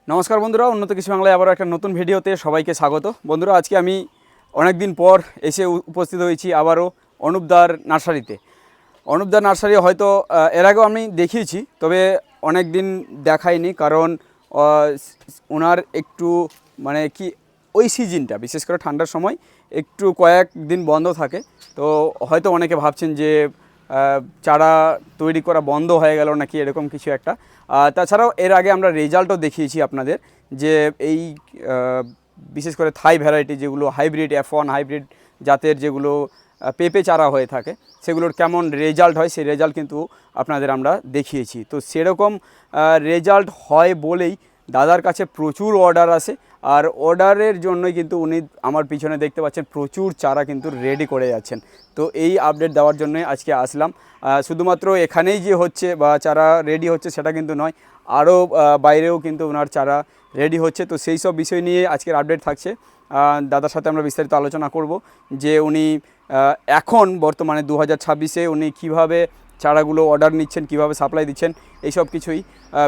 নমস্কার বন্ধুরা, উন্নত কৃষি বাংলায় আবারও একটা নতুন ভিডিওতে সবাইকে স্বাগত। বন্ধুরা, আজকে আমি অনেক দিন পর এসে উপস্থিত হয়েছি আবারও অনুপদার নার্সারিতে। অনুপদার নার্সারি হয়তো এর আগেও আমি দেখিয়েছি, তবে অনেক দিন দেখাইনি, কারণ ওনার একটু মানে কি ওই সিজনটা বিশেষ করে ঠান্ডার সময় একটু কয়েকদিন বন্ধ থাকে। তো হয়তো অনেকে ভাবছেন যে চারা তৈরি করা বন্ধ হয়ে গেল নাকি, এরকম কিছু একটা। তাছাড়াও এর আগে আমরা রেজাল্টও দেখিয়েছি আপনাদের, যে এই বিশেষ করে থাই ভ্যারাইটি যেগুলো হাইব্রিড F1 হাইব্রিড জাতের যেগুলো পেঁপে চারা হয়ে থাকে, সেগুলোর কেমন রেজাল্ট হয় সেই রেজাল্ট কিন্তু আপনাদের আমরা দেখিয়েছি। তো সেরকম রেজাল্ট হয় বলেই দাদার কাছে প্রচুর অর্ডার আসে, আর অর্ডারের জন্যই কিন্তু উনি আমার পিছনে দেখতে পাচ্ছেন প্রচুর চারা কিন্তু রেডি করে যাচ্ছেন। তো এই আপডেট দেওয়ার জন্যই আজকে আসলাম। শুধুমাত্র এখানেই যে হচ্ছে বা চারা রেডি হচ্ছে সেটা কিন্তু নয়, আরও বাইরেও কিন্তু ওনার চারা রেডি হচ্ছে। তো সেই সব বিষয় নিয়ে আজকের আপডেট থাকছে। দাদার সাথে আমরা বিস্তারিত আলোচনা করব যে উনি এখন বর্তমানে 2026-এ উনি কীভাবে চারাগুলো অর্ডার নিচ্ছেন, কীভাবে সাপ্লাই দিচ্ছেন, এইসব কিছুই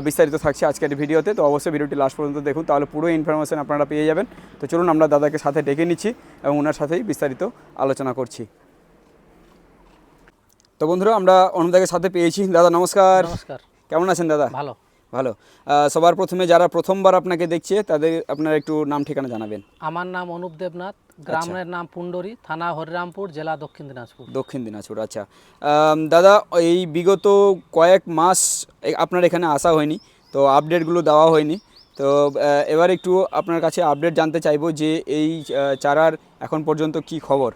বিস্তারিত থাকছে আজকের ভিডিওতে। তো অবশ্যই ভিডিওটি লাস্ট পর্যন্ত দেখুন, তাহলে পুরো ইনফরমেশন আপনারা পেয়ে যাবেন। তো চলুন আমরা দাদাকে সাথে ডেকে নিচ্ছি এবং ওনার সাথেই বিস্তারিত আলোচনা করছি। তো বন্ধুরা, আমরা অনুপদাকে সাথে পেয়েছি। দাদা নমস্কার। নমস্কার। কেমন আছেন দাদা? ভালো। ভালো। সবার প্রথমে যারা প্রথমবার আপনাকে দেখছে তাদের আপনারা একটু নাম ঠিকানা জানাবেন। আমার নাম অনুপ দেবনাথ, গ্রামের নাম পুন্ডরি, থানা হরিরামপুর, জেলা দক্ষিণ দিনাজপুর। দক্ষিণ দিনাজপুর, আচ্ছা। দাদা, এই বিগত কয়েক মাস আপনার এখানে আসা হয়নি, তো আপডেটগুলো দেওয়া হয়নি। তো এবার একটু আপনার কাছে আপডেট জানতে চাইবো যে এই চারার এখন পর্যন্ত কি খবর।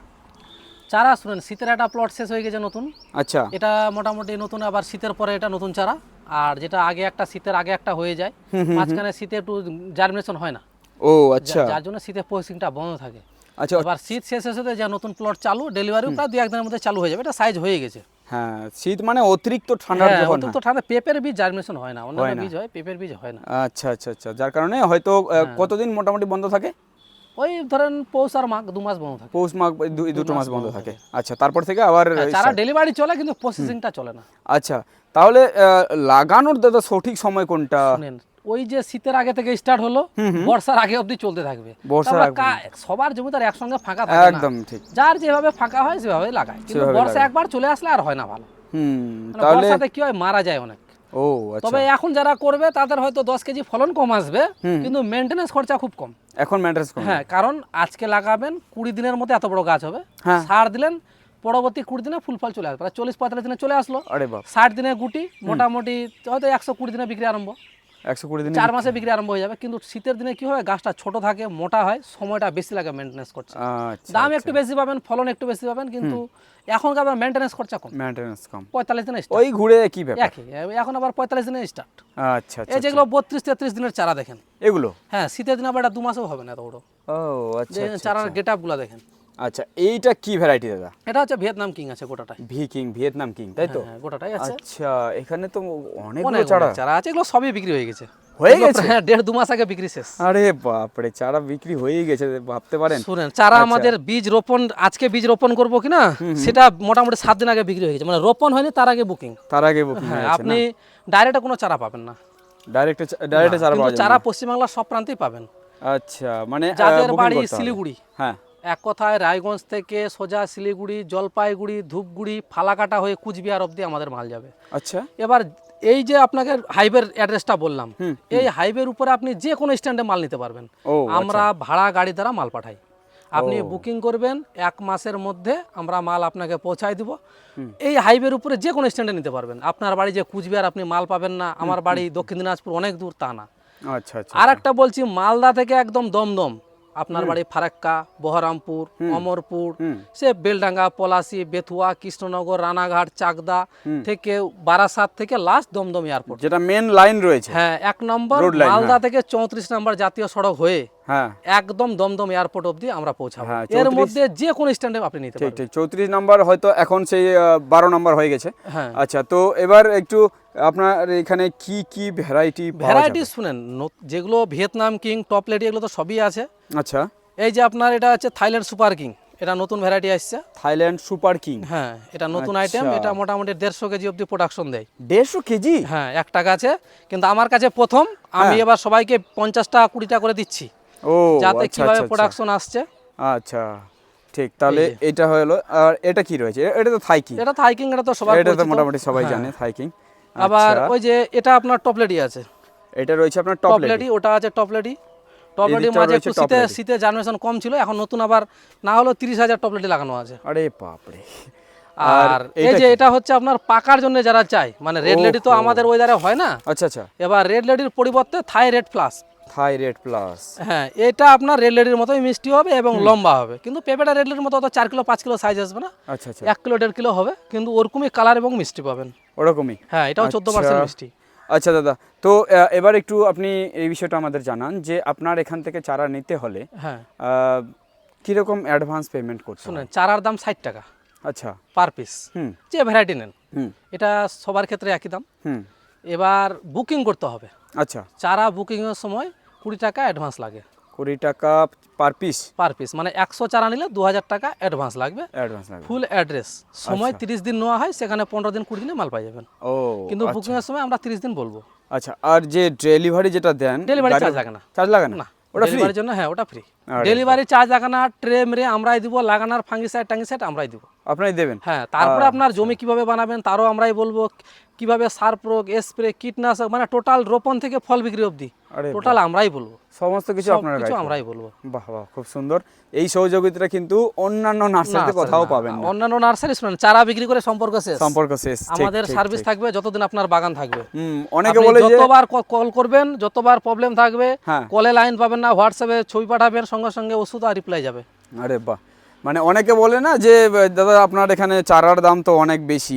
চারা শুনেন, শীতের একটা প্লট শেষ হয়ে গেছে নতুন। আচ্ছা। এটা মোটামুটি নতুন, আবার শীতের পরে এটা নতুন চারা। আর যেটা আগে একটা শীতের আগে একটা হয়ে যায়, মাঝখানে শীতে একটু জার্মিনেশন হয় না। ও আচ্ছা। যার জন্য শীতের প্রসেসিংটা বন্ধ থাকে। আচ্ছা। এবার শীত শেষ হতে যে নতুন প্লট চালু, ডেলিভারি প্রায় 2-1 দিনের মধ্যে চালু হয়ে যাবে। এটা সাইজ হয়ে গেছে। হ্যাঁ, শীত মানে অতিরিক্ত ঠান্ডা যখন অতিরিক্ত ঠান্ডা পেঁপের বীজ জার্মিনেশন হয় না, অন্যান্য বীজ হয়, পেঁপের বীজ হয় না। আচ্ছা আচ্ছা আচ্ছা, যার কারণে হয়তো কতদিন মোটামুটি বন্ধ থাকে? ওই ধরেন পৌষ আর মাঘ 2 মাস বন্ধ থাকে। পৌষ মাঘ দুটো মাস বন্ধ থাকে। আচ্ছা, তারপর থেকে আবার চারা ডেলিভারি চলে, কিন্তু প্রসেসিংটা চলে না। আচ্ছা, তাহলে লাগানোর দাদা সঠিক সময় কোনটা? শুনেন, ওই যে শীতের আগে থেকে স্টার্ট হলো, বর্ষার আগে অবধি চলতে থাকবে। সবার জমিদার একসঙ্গে ফাঁকা থাকে না, একদম ঠিক। যার যেভাবে ফাঁকা হয় সেভাবে লাগায়, কিন্তু বর্ষা একবার চলে আসলে আর হয় না ভালো। তাহলে বর্ষাতে কি হয়, মারা যায় অনেক। ও আচ্ছা। তবে এখন যারা করবে তাদের হয়তো 10 কেজি ফলন কম আসবে, কিন্তু মেইনটেনেন্স খরচা খুব কম। এখন মেইনটেনেন্স কম। হ্যাঁ, কারণ আজকে লাগাবেন 20 দিনের মধ্যে এত বড় গাছ হবে। সার দিলেন, পরবর্তী 20 দিনে ফুল ফল চলে আসবে। 40-45 দিনে চলে আসলো। 60 দিনে গুটি, মোটামুটি হয়তো 120 দিনে বিক্রি আরম্ভ। 120 দিনে 4 মাসে বিক্রি আরম্ভ হয়ে যাবে। কিন্তু শীতের দিনে কি হয়, গাছটা ছোট থাকে, মোটা হয়, সময়টা বেশি লাগে মেইনটেনেন্স করতে। দাম একটু বেশি পাবেন, ফলন একটু বেশি পাবেন, কিন্তু এখনকার মেইনটেনেন্স খরচা কম। 45 দিনে ওই ঘুরে কি ব্যাপার, এখন আবার 45 দিনে স্টার্ট। আচ্ছা আচ্ছা। এই যেগুলো 32-33 দিনের চারা দেখেন এগুলো, হ্যাঁ, শীতের দিনে আবার 2 মাসেও হবে না এত বড়। ও আচ্ছা। চারার গেটআপগুলো দেখেন। আচ্ছা, এইটা কি ভ্যারাইটি দাদা? এটা হচ্ছে ভিয়েতনাম কিং আছে গোটাটাই। ভিয়েতনাম কিং, তাই তো? হ্যাঁ, গোটাটাই আছে। আচ্ছা, এখানে তো অনেকগুলো চারা আছে, এগুলো সবই বিক্রি হয়ে গেছে। হয়ে গেছে? হ্যাঁ, 1.5-2 মাস আগে বিক্রি শেষ। আরে বাপরে, চারা বিক্রি হয়ে গেছে, ভাবতে পারেন। শুনেন, চারা আমাদের বীজ রোপণ, আজকে বীজ রোপণ করবো কিনা সেটা মোটামুটি 7 দিন আগে বিক্রি হয়ে গেছে। মানে রোপণ হয়নি, তার আগে বুকিং। হ্যাঁ, আপনি ডাইরেক্ট কোনো চারা পাবেন না। ডাইরেক্ট চারা পাবেন, চারা পশ্চিমবাংলার সব প্রান্তেই পাবেন। আচ্ছা, মানে যাদের বাড়ি শিলিগুড়ি, হ্যাঁ, এক কথায় রায়গঞ্জ থেকে সোজা শিলিগুড়ি, জলপাইগুড়ি, ধূপগুড়ি, ফালাকাটা হয়ে কুচবিহার অবধি আমাদের মাল যাবে। আচ্ছা, এবার এই যে আপনাকে হাইওয়ের অ্যাড্রেসটা বললাম, এই হাইওয়ের উপরে আপনি যে কোনো স্ট্যান্ডে মাল নিতে পারবেন। আমরা ভাড়া গাড়ি দ্বারা মাল পাঠাই। আপনি বুকিং করবেন, 1 মাসের মধ্যে আমরা মাল আপনাকে পৌঁছায় দিব। এই হাইওয়ের উপরে যে কোনো স্ট্যান্ডে নিতে পারবেন। আপনার বাড়ি যে কুচবিহার আপনি মাল পাবেন না, আমার বাড়ি দক্ষিণ দিনাজপুর অনেক দূর, তা না। আচ্ছা আচ্ছা। আর একটা বলছি, মালদা থেকে একদম দমদম, আপনার বাড়ি ফারাক্কা, বহরমপুর, অমরপুর, সে বেলডাঙ্গা, পলাশী, বেথুয়া, কৃষ্ণনগর, রানাঘাট, চাকদা থেকে বারাসাত থেকে লাস্ট দমদম এয়ারপোর্ট, যেটা মেন লাইন রয়েছে। হ্যাঁ, 1 নম্বর মালদা থেকে 34 নম্বর জাতীয় সড়ক হয়ে একদম দমদম এয়ারপোর্ট অবধি আমরা পৌঁছাবো। এর মধ্যে যে কোনো স্ট্যান্ডে আপনি নিতে পারবেন। ঠিক, 34 নম্বর হয়তো এখন সেই 12 নম্বর হয়ে গেছে। আচ্ছা, তো এবার একটু আপনার এখানে কি কি ভ্যারাইটি শুনেন, যেগুলো ভিয়েতনাম কিং, টপ লেডি, এগুলো তো সবই আছে। আচ্ছা, এই যে আপনার এটা হচ্ছে থাইল্যান্ড সুপার কিং, এটা নতুন ভ্যারাইটি আসছে। Thailand super king. হ্যাঁ, এটা নতুন আইটেম। আচ্ছা। এটা মোটামুটি 150 কেজি অবধি প্রোডাকশন দেয়। 150 কেজি? হ্যাঁ, একটা গাছে। কিন্তু আমার কাছে প্রথম, আমি এবার সবাইকে 50টা 20টা করে দিচ্ছি, ও যাতে আচ্ছা কিভাবে আচ্ছা প্রোডাকশন আসছে। আচ্ছা ঠিক, তাহলে এটা হলো। আর এটা কি রয়েছে? এটা তো থাই কিং। এটা থাইকিং, এটা তো সবার এটা তো পরিচিত। মোটামুটি সবাই হ্যাঁ। জানে থাই কিং। আবার আচ্ছা, ওই যে এটা আপনার টপ লেডি আছে। এটা রয়েছে আপনার টপ লেডি। টপলেডি, ওটা আছে টপলেডি। টপলেডি এদিকটাও মাঝে রয়েছে একটু top শীতে lady। শীতে জার্মিনেশন কম ছিল, এখন নতুন আবার না হলো 30,000 টপলেডি লাগানো আছে। আরে বাপরে। আর এই যে এটা হচ্ছে আপনার পাকার জন্য যারা চায়, মানে রেড লেডি তো আমাদের ওয়েদারে হয় না। আচ্ছা আচ্ছা, এবার রেড লেডির পরিবর্তে থাই রেড প্লাস। থাই রেড প্লাস। হ্যাঁ, এটা আপনার রেড লেডির মতোই মিষ্টি হবে এবং লম্বা হবে, কিন্তু পেঁপেটা রেড লেডির মতো অত 4 কিলো 5 কিলো সাইজ আসবে না। আচ্ছা আচ্ছা, 1 কিলো 1.5 কিলো হবে, কিন্তু ওরকমই কালার এবং মিষ্টি পাবেন। ওরকমই। হ্যাঁ, এটাও 14% মিষ্টি। আচ্ছা দাদা, তো এবার একটু আপনি এই বিষয়টা আমাদের জানান যে আপনার এখান থেকে চারা নিতে হলে হ্যাঁ, কীরকম অ্যাডভান্স পেমেন্ট করতে শুনেন, হয়? চারার দাম 60 টাকা আচ্ছা। পার পিস, হুম যে ভ্যারাইটি নেন। হুম এটা সবার ক্ষেত্রে একই দাম। হুম। এবার বুকিং করতে হবে। আচ্ছা, চারা বুকিংয়ের সময় 20 টাকা অ্যাডভান্স লাগে 20 টাকা পার পিস? পার পিস, মানে 100 চারা নিলে 2000 টাকা অ্যাডভান্স লাগবে। অ্যাডভান্স লাগবে। ফুল অ্যাড্রেস, সময় 30 দিন নেওয়া হয়, সেখানে 15 দিন 20 দিনে মাল পাই যাবেন। ও কিন্তু বুকিংয়ের সময় আমরা 30 দিন বলবো। আচ্ছা, আর যে ডেলিভারি যেটা দেন, ডেলিভারি চার্জ লাগে না। চার্জ লাগে না? না, ওটা ফ্রি? ডেলিভারির জন্য হ্যাঁ ওটা ফ্রি। আরে ডেলিভারি চার্জ লাগানা, ট্রে মেরে আমরাই দিব, লাগানার ফাঙ্গিসাইড টাঙ্গিসাইড আমরাই দিব। আপনারাই দেবেন? হ্যাঁ, তারপরে আপনার জমি কিভাবে বানাবেন তারও আমরাই বলবো, কিভাবে সার প্রয়োগ, স্প্রে, কীটনাশক, মানে টোটাল রোপণ থেকে ফল বিক্রি অবধি আরে টোটাল আমরাই বলবো। সমস্ত কিছু সব আপনারা কিছু guide আমরাই করেন? বলবো। বাহ বাহ, খুব সুন্দর। এই সহযোগিতাটা কিন্তু অন্যান্য নার্সারিতে কোথাও পাবেন না। অন্যান্য নার্সারি শুনেন, চারা বিক্রি করে সম্পর্ক শেষ। সম্পর্ক শেষ। ঠিক, আমাদের ঠিক, সার্ভিস ঠিক। থাকবে যতদিন আপনার বাগান থাকবে। অনেকে আপনি বলে যে যতবার কল করবেন, যতবার প্রবলেম থাকবে, হ্যাঁ। কলে লাইন পাবেন না, হোয়াটসঅ্যাপে ছবি পাঠাবেন, সঙ্গে সঙ্গে ওষুধ আর রিপ্লাই যাবে। আরে বাহ, মানে অনেকে বলে না যে দাদা আপনার এখানে চারার দাম তো অনেক বেশি,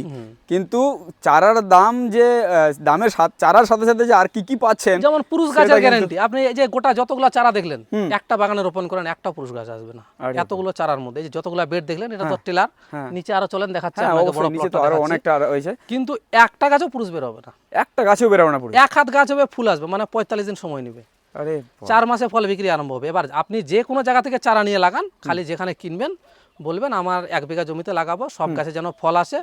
কিন্তু চারার দাম যে দামের চারার সাথে সাথে যে আর কি কি পাচ্ছেন, যেমন পুরুষ সেটা গাছের কিন্তু- গ্যারান্টি। আপনি এই যে গোটা যতগুলো চারা দেখলেন, একটা বাগানে রোপণ করেন, একটা পুরুষ গাছ আসবে না। আরে এতগুলো চারার মধ্যে এই যে যতগুলো বেড দেখলেন, এটা তো টেলার। হ্যাঁ। নিচে আরো চলেন দেখাচ্ছি হ্যাঁ আপনাকে, বড় অবশ্যই, নিচে তো প্লটটা আরো দেখাচ্ছি। অনেকটা হয়েছে। কিন্তু একটা গাছও পুরুষ বের হবে না, একটা গাছেও বেরোবে না পুরো? 1 হাত গাছ হবে, ফুল আসবে, মানে 45 দিন সময় নেবে। আরে বাহ। 4 মাসে ফল বিক্রি আরম্ভ হবে। এবার আপনি যে কোনো জায়গা থেকে চারা নিয়ে লাগান, খালি যেখানে কিনবেন বলবেন আমার 1 বিঘা জমিতে লাগাবো, সব গাছে যেন ফল আসে,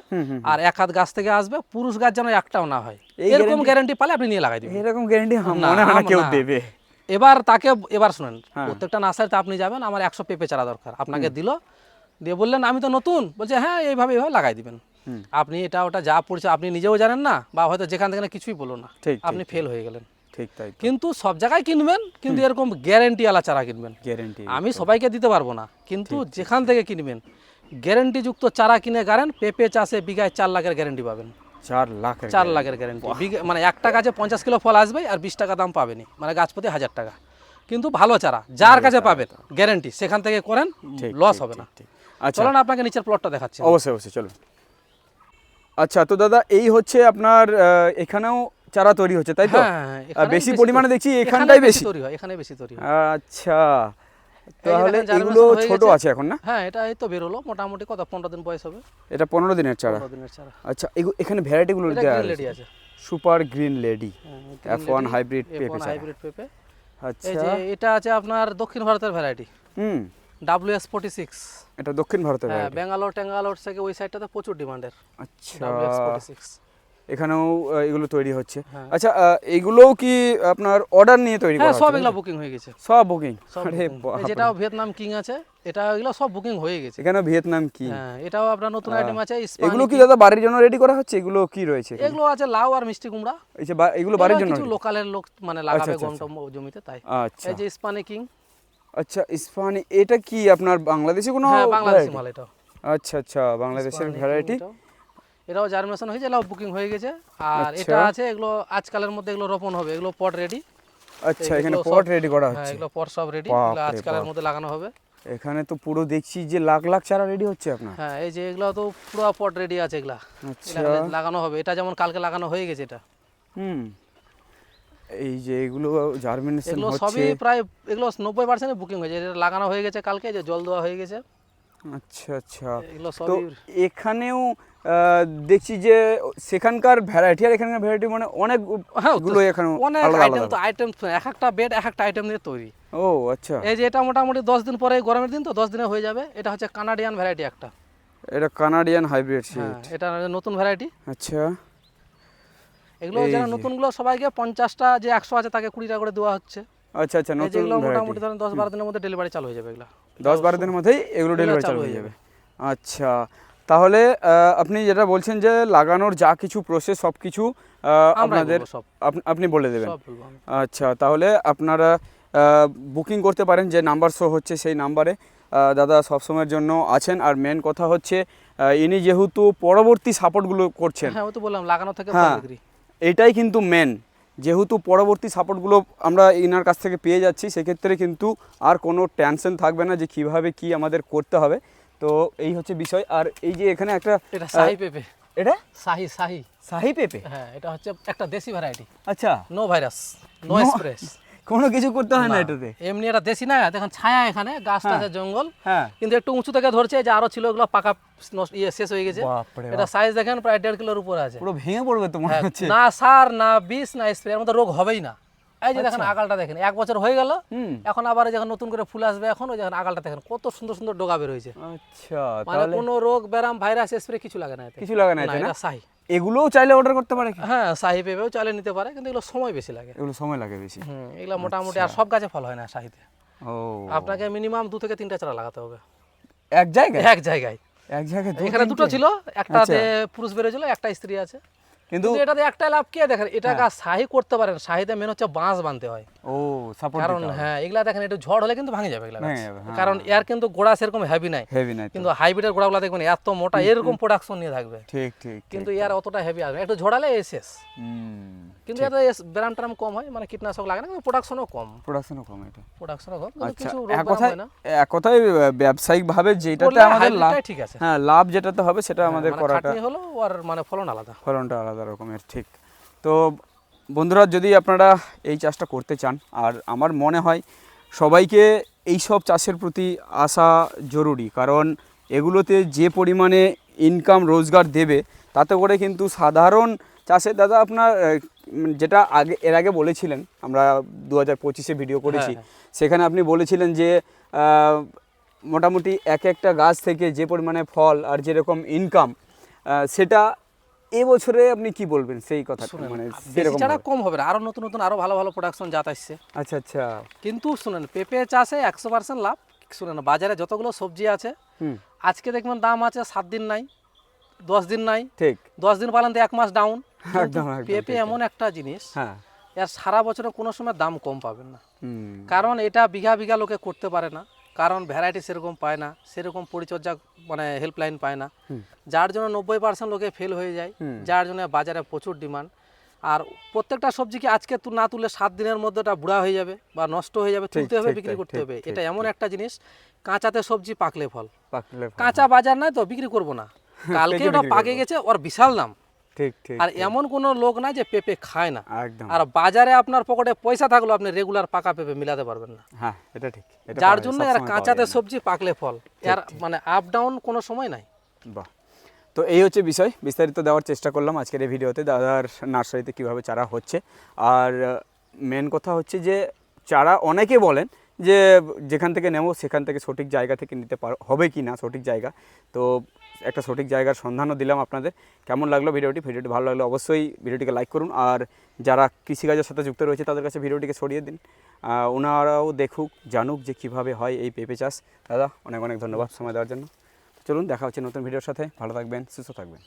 আর 1 হাত গাছ থেকে আসবে, পুরুষ গাছ যেন একটাও না হয়। এরকম গ্যারান্টি পালে আপনি নিয়ে লাগাই দিবেন। এরকম গ্যারান্টি না, মনে হয় না কেউ না। দেবে। এবার তাকে, এবার শুনেন, হ্যাঁ। প্রত্যেকটা নার্সারিতে আপনি যাবেন, আমার 100 পেঁপে চারা দরকার, আপনাকে দিল, দিয়ে বললেন আমি তো নতুন, বলছে হ্যাঁ এইভাবে লাগাই দিবেন। আপনি এটা ওটা যা পড়ছে আপনি নিজেও জানেন না, বা হয়তো যেখান থেকে কিছুই বলো না, ঠিক, আপনি ফেল হয়ে গেলেন। ঠিক তাই। কিন্তু সব জায়গায় কিনবেন, কিন্তু এরকম গ্যারেন্টি আলা চারা কিনবেন। গ্যারান্টি আমি সবাইকে দিতে পারবো না, কিন্তু যেখান থেকে কিনবেন গ্যারেন্টি যুক্ত চারা কিনে গাড়েন, পেঁপে চাষে বিঘায় 4 লাখের গ্যারেন্টি পাবেন। 4 লাখ? 4 লাখের গ্যারেন্টি, মানে একটা গাছে 50 কিলো ফল আসবে, আর 20 টাকা দাম পাবেনি, মানে গাছ প্রতি 1000 টাকা। কিন্তু ভালো চারা যার কাছে পাবেন গ্যারেন্টি, সেখান থেকে করেন, লস হবে না। আচ্ছা, চলুন আপনাকে নিচের প্লটটা দেখাচ্ছি। অবশ্যই অবশ্যই চলুন। আচ্ছা, তো দাদা এই হচ্ছে আপনার এখানেও চারা তৈরি হচ্ছে তাই তো? হ্যাঁ, এখানেই বেশি পরিমাণে তৈরি- দেখছি এখানেই এখানটাই বেশি। তৈরি হয়, এখানে বেশি তৈরি হয়। আচ্ছা, এই যে তাহলে দেখেন, এগুলো germination হয়ে ছোট গেছে। আছে এখন না? হ্যাঁ, এটা এই তো বেরোলো, মোটামুটি কত 15 দিন বয়স হবে। এটা 15 দিনের চারা? 15 দিনের চারা। আচ্ছা, এখানে ভ্যারাইটিগুলো এটা দেওয়া গ্রিন লেডি আছে। আছে। সুপার গ্রিন লেডি, হ্যাঁ, F1 হাইব্রিড পেঁপে F1 চারা। হাইব্রিড পেঁপে। এই আচ্ছা, যে এটা আছে আপনার দক্ষিণ ভারতের ভ্যারাইটি, WS46। এটা দক্ষিণ ভারতের হ্যাঁ, ভ্যারাইটি। ব্যাঙ্গালোর ট্যাঙ্গালোর থেকে ওই সাইডটাতে প্রচুর ডিমান্ডের আচ্ছা, WS46। এখানেও এগুলো তৈরি হচ্ছে। হ্যাঁ। আচ্ছা, এগুলোও কি আপনার অর্ডার নিয়ে তৈরি করা হ্যাঁ, সব হচ্ছে? এগুলো বুকিং হয়ে গেছে, সব বুকিং? সব আরে booking। এই বাপরে। যেটাও ভিয়েতনাম কিং আছে, এটা এগুলো সব বুকিং হয়ে গেছে। এখানে ভিয়েতনাম কি? হ্যাঁ, এটাও আপনার নতুন আইটেম আছে, এগুলো কি দাদা বাড়ির জন্য রেডি করা হচ্ছে? এগুলো কি রয়েছে এখানে? এগুলো আছে লাউ আর মিষ্টি কুমড়া। এই যে এগুলো বাড়ির জন্য কিছু ready? লোকালের লোক মানে লাগাবে আচ্ছা, গম টম জমিতে, তাই। আচ্ছা এই যে ইস্পানি কিং। আচ্ছা, ইসফানি এটা কি আপনার বাংলাদেশি কোনো হ্যাঁ, বাংলাদেশি variety? মাল এটাও। আচ্ছা আচ্ছা, বাংলাদেশের ইস্পানি ভ্যারাইটি। কিং এটাও জার্মিনেশন হয়েছে, এটাও বুকিং হয়ে গেছে। আর আচ্ছা। এটা আছে, এগুলো আজকালের মধ্যে এগুলো রোপণ হবে, এগুলো পট রেডি। আচ্ছা, এখানে এগুলো পট সব- রেডি করা হ্যাঁ, হচ্ছে। এগুলো পট সব রেডি, বাপ এগুলো রে আজকালের বাপ। মধ্যে লাগানো হবে। এখানে তো পুরো দেখছি যে লাখ লাখ চারা রেডি হচ্ছে আপনার। হ্যাঁ, এই যে এগুলো তো পুরো পট রেডি আছে, এগুলা আচ্ছা, লাগানো হবে। এটা যেমন কালকে লাগানো হয়ে গেছে এটা। হুম, এই যে এগুলো জার্মিনেশন এগুলো হচ্ছে। সবই প্রায়, এগুলো 90% বুকিং হয়েছে, এটা লাগানো হয়ে গেছে কালকে, যে জল দেওয়া হয়ে গেছে। আচ্ছা আচ্ছা, এগুলো তো সবই এখানেও দেখছি যে সেখানকার ভ্যারাইটি আর এখানকার ভ্যারাইটি মানে অনেকগুলো এখানে অনেক আলাদা আইটেম, আলাদা। তো আইটেম এক একটা বেড এক একটা আইটেম দিয়ে তৈরি। ও আচ্ছা, এই যে এটা মোটামুটি 10 দিন পরে, গরমের দিন তো 10 দিনে হয়ে যাবে। এটা হচ্ছে কানাডিয়ান ভ্যারাইটি একটা। এটা কানাডিয়ান হাইব্রিড হ্যাঁ, সিড। এটা নতুন ভ্যারাইটি। আচ্ছা, এগুলো এই যারা যে। নতুনগুলো সবাইকে 50টা যে 100 আছে তাকে 20 টাকা করে দেওয়া হচ্ছে। আচ্ছা আচ্ছা, এই নতুন যেগুলো ভ্যারাইটি। মোটামুটি ধরেন 10-12 দিনের মধ্যে ডেলিভারি চালু হয়ে যাবে। এগুলো 10-12 দিনের মধ্যেই এগুলো ডেলিভারি চালু হয়ে যাবে। আচ্ছা, তাহলে আপনি যেটা বলছেন যে লাগানোর যা কিছু প্রসেস সব কিছু আপনাদের সব আপনি বলে দেবেন। সব বলবো আমি। আচ্ছা, তাহলে আপনারা বুকিং করতে পারেন, যে নাম্বার শো হচ্ছে সেই নাম্বারে। দাদা সবসময়ের জন্য আছেন। আর মেন কথা হচ্ছে ইনি যেহেতু পরবর্তী সাপোর্টগুলো করছেন, হ্যাঁ, ওই তো বললাম লাগানো থেকে হ্যাঁ, বিক্রি। এইটাই কিন্তু মেন। যেহেতু পরবর্তী সাপোর্টগুলো আমরা ইনার কাছ থেকে পেয়ে যাচ্ছি, সেক্ষেত্রে কিন্তু আর কোনো টেনশন থাকবে না যে কিভাবে কি আমাদের করতে হবে। তো এই হচ্ছে বিষয়। আর এই যে এখানে একটা এটা শাহি পেঁপে, এটা শাহি শাহি শাহি পেঁপে। হ্যাঁ, এটা হচ্ছে একটা দেশি ভ্যারাইটি। আচ্ছা, নো ভাইরাস, নো স্প্রেস, কোনো কিছু করতে হয় না এটাতে। এমনি এটা দেশি না। দেখুন ছায়া, এখানে গাছটা আছে, জঙ্গল, হ্যাঁ, কিন্তু একটু উঁচু থেকে ধরছে। যে আরো ছিল ওগুলো পাকা শেষ হয়ে গেছে। বাপরে এটা সাইজ দেখেন প্রায় 1.5 কিলোর উপরে আছে। পুরো ভেঙে পড়বে তো মনে হ্যাঁ, হচ্ছে। না সার না বিষ না স্প্রে, এর মধ্যে রোগ হবেই না। এই যে দেখেন আগালটা দেখেন, 1 বছর হয়ে গেল, এখন আবার যখন নতুন করে ফুল আসবে, এখন ওই দেখেন আগালটা দেখেন কত সুন্দর সুন্দর ডগা বের হয়েছে। আচ্ছা, মানে তাহলে কোনো রোগ ব্যারাম ভাইরাস স্প্রে কিছু লাগে না এতে। কিছু লাগে না না, এতে না? এটা শাহি। এগুলোও চাইলে অর্ডার করতে পারে কি? হ্যাঁ, শাহি পেঁপেও চাইলে নিতে পারে, কিন্তু এগুলো সময় বেশি লাগে। এগুলো সময় লাগে বেশি। এগুলো মোটামুটি আর সব গাছে ফল হয় না শাহিতে। ও, আপনাকে মিনিমাম 2 থেকে 3টা চারা লাগাতে হবে এক জায়গায়? এক জায়গায়। এক জায়গায় এখানে দুটো ছিল, একটাতে আচ্ছা। পুরুষ বেরোছিল, একটা স্ত্রী আছে। কিন্তু কিন্তু এটাতে একটাই লাভ কি দেখেন, এটা গাছ শাহি করতে পারেন। শাহিতে মেন হচ্ছে বাঁশ বাঁধতে হয়। ও, সাপোর্ট কারণ হ্যাঁ, এগুলা দেখেন একটু ঝড় হলে কিন্তু ভাঙে যাবে এগুলা গাছ। ভেঙে যাবে, হ্যাঁ। কারণ এর কিন্তু গোড়া সেরকম হেভি নাই। হেভি নাই তো। কিন্তু হাইব্রিডের গোড়াগুলো দেখবেন এত মোটা, এরকম প্রোডাকশন নিয়ে থাকবে। ঠিক ঠিক, কিন্তু এর অতটা হেভি আসবে না, একটু ঝড়ালে এ শেষ। হুম, কিন্তু এত ব্যারাম ট্যারাম কম হয়, মানে কীটনাশক লাগে না, কিন্তু প্রোডাকশনও কম। প্রোডাকশনও কম এটা। প্রোডাকশনও কম, কিন্তু আচ্ছা, কিছু রোগ এক ব্যারাম কথায় হয় না। এক কথায় ব্যবসায়িকভাবে যেটাতে করলে আমাদের লাভ, হাইব্রিডটাই ঠিক আছে। হ্যাঁ, লাভ যেটাতে হবে সেটা আমাদের মানে করাটা, খাটনি হলো আর মানে ফলন আলাদা। ফলনটা আলাদা রকমের। ঠিক। তো বন্ধুরা, যদি আপনারা এই চাষটা করতে চান, আর আমার মনে হয় সবাইকে এই সব চাষের প্রতি আসা জরুরি, কারণ এগুলোতে যে পরিমাণে ইনকাম রোজগার দেবে, তাতে করে কিন্তু সাধারণ চাষে, দাদা আপনার যেটা এর আগে বলেছিলেন, আমরা 2025-এ ভিডিও করেছি, সেখানে আপনি বলেছিলেন যে মোটামুটি এক একটা গাছ থেকে যে পরিমাণে ফল আর যেরকম ইনকাম, সেটা এবছরে আপনি কি বলবেন সেই কথা? মানে বেশি ছাড়া কম হবে না, আরো নতুন নতুন আরো ভালো ভালো প্রোডাকশন জাত আসছে। আচ্ছা আচ্ছা। কিন্তু শুনেন, পেঁপে চাষে 100% লাভ। শুনেন, বাজারে যতগুলো সবজি আছে, আজকে দেখবেন দাম আছে 7 দিন নাই, 10 দিন নাই, ঠিক 10 দিন পালান তো 1 মাস ডাউন। একদম পেঁপে এমন একটা জিনিস, হ্যাঁ, এর সারা বছরে কোনো সময় দাম কম পাবেন না। কারণ এটা বিঘা বিঘা লোকে করতে পারে না, কারণ ভ্যারাইটি সেরকম পায় না, সেরকম পরিচর্যা মানে হেল্পলাইন পায় না, যার জন্য 90% লোকে ফেল হয়ে যায়, যার জন্য বাজারে প্রচুর ডিমান্ড। আর প্রত্যেকটা সবজি কি আজকে না তুলে 7 দিনের মধ্যে ওটা বুড়া হয়ে যাবে বা নষ্ট হয়ে যাবে, তুলতে হবে, বিক্রি করতে হবে। এটা এমন একটা জিনিস, কাঁচাতে সবজি পাকলে ফল। কাঁচা বাজার নাই তো বিক্রি করব না, কালকে ওটা পাকে গেছে, ওর বিশাল দাম। ঠিক ঠিক। আর এমন কোনো লোক নাই যে পেঁপে খায় না। একদম। আর বাজারে আপনার পকেটে পয়সা থাকলেও আপনি রেগুলার পাকা পেঁপে মিলাতে পারবেন না। হ্যাঁ, এটা ঠিক। যার জন্য এর কাঁচাতে সবজি পাকলে ফল, এর মানে আপ ডাউন কোনো সময় নাই। বাহ। তো এই হচ্ছে বিষয়, বিস্তারিত দেওয়ার চেষ্টা করলাম আজকের এই ভিডিওতে, দাদার নার্সারিতে কীভাবে চারা হচ্ছে। আর মেন কথা হচ্ছে যে চারা অনেকে বলেন যে যেখান থেকে নেব সেখান থেকে সঠিক জায়গা থেকে নিতে হবে কি না সঠিক জায়গা। তো একটা সঠিক জায়গার সন্ধানও দিলাম আপনাদের। কেমন লাগলো ভিডিওটি ভালো লাগলে অবশ্যই ভিডিওটিকে লাইক করুন। আর যারা কৃষিকাজের সাথে যুক্ত রয়েছে তাদের কাছে ভিডিওটিকে ছড়িয়ে দিন, ওনারাও দেখুক, জানুক যে কীভাবে হয় এই পেঁপে চাষ। দাদা অনেক অনেক ধন্যবাদ সময় দেওয়ার জন্য। চলুন, দেখা হচ্ছে নতুন ভিডিওর সাথে। ভালো থাকবেন, সুস্থ থাকবেন।